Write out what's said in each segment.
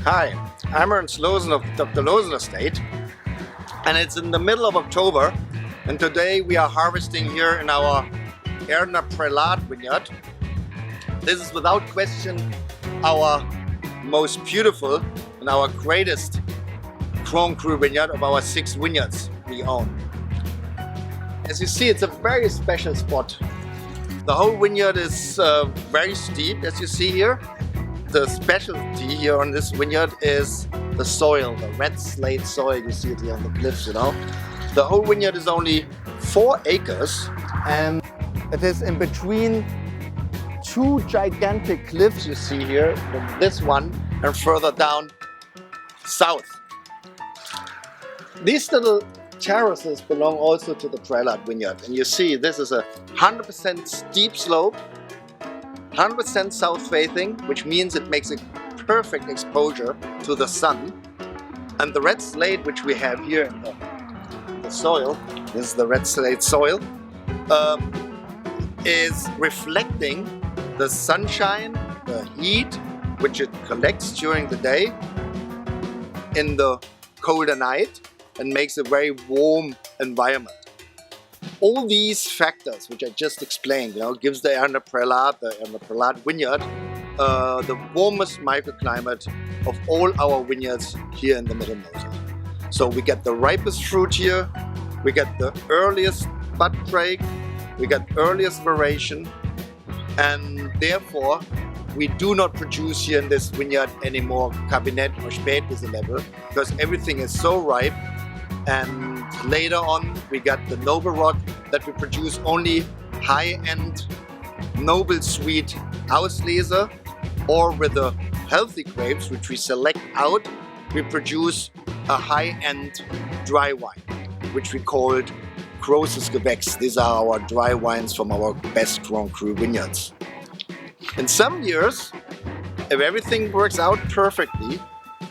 Hi, I'm Ernst Loosen of Dr. Loosen Estate, and it's in the middle of October, and today we are harvesting here in our Erdener Prälat Vineyard. This is without question our most beautiful and our greatest Grand Cru vineyard of our 6 vineyards we own. As you see, it's a very special spot. The whole vineyard is very steep, as you see here. The specialty here on this vineyard is the soil, the red slate soil. You see it here on the cliffs, you know. The whole vineyard is only 4 acres, and it is in between 2 gigantic cliffs you see here, this one and further down south. These little terraces belong also to the Prälat Vineyard, and you see this is a 100% steep slope, 100% south facing, which means it makes a perfect exposure to the sun. And the red slate which we have here in the soil, this is the red slate soil, is reflecting the sunshine, the heat which it collects during the day in the colder night and makes a very warm environment. All these factors which I just explained, you know, gives the Erdener Prälat Vineyard the warmest microclimate of all our vineyards here in the Middle Mosel. So we get the ripest fruit here, we get the earliest bud break, we get earliest variation, and therefore we do not produce here in this vineyard any more Cabernet or Spätlese level, because everything is so ripe. And later on we got the noble rot that we produce only high-end noble sweet Auslese, or with the healthy grapes which we select out, we produce a high-end dry wine which we called Großes Gewächs. These are our dry wines from our best Grand Cru vineyards. In some years, if everything works out perfectly,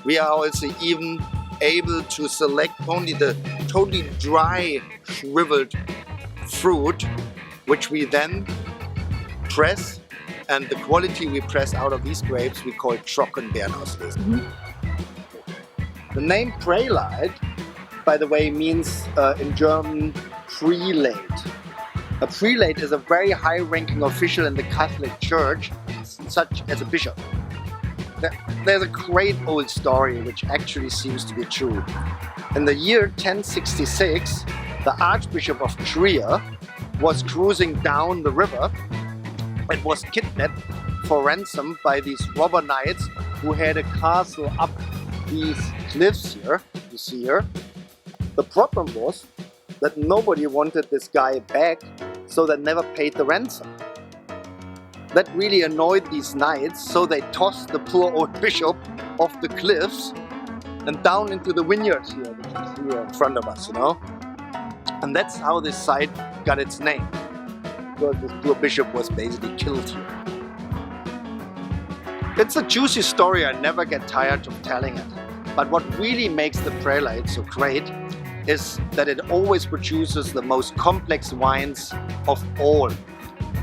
we are also even able to select only the totally dry, shriveled fruit, which we then press, and the quality we press out of these grapes we call Trockenbeerenauslese. The name Prälat, by the way, means in German prelate. A prelate is a very high-ranking official in the Catholic Church, such as a bishop. There's a great old story which actually seems to be true. In the year 1066, the Archbishop of Trier was cruising down the river and was kidnapped for ransom by these robber knights who had a castle up these cliffs here, you see here. The problem was that nobody wanted this guy back, so they never paid the ransom. That really annoyed these knights, so they tossed the poor old bishop off the cliffs and down into the vineyards here, which is here in front of us, you know. And that's how this site got its name, because this poor bishop was basically killed here. It's a juicy story, I never get tired of telling it. But what really makes the Prälat so great is that it always produces the most complex wines of all.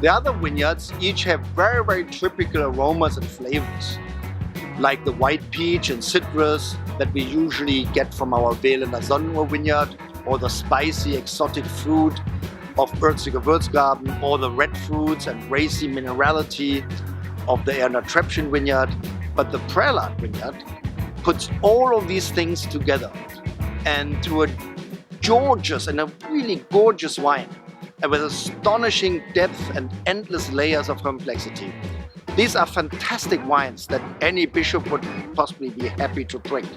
The other vineyards each have very, very typical aromas and flavors, like the white peach and citrus that we usually get from our Erdener vineyard, or the spicy exotic fruit of Erziger Würzgarten, or the red fruits and racy minerality of the Erdener vineyard. But the Prälat vineyard puts all of these things together and to a gorgeous and a really gorgeous wine, and with astonishing depth and endless layers of complexity. These are fantastic wines that any bishop would possibly be happy to drink.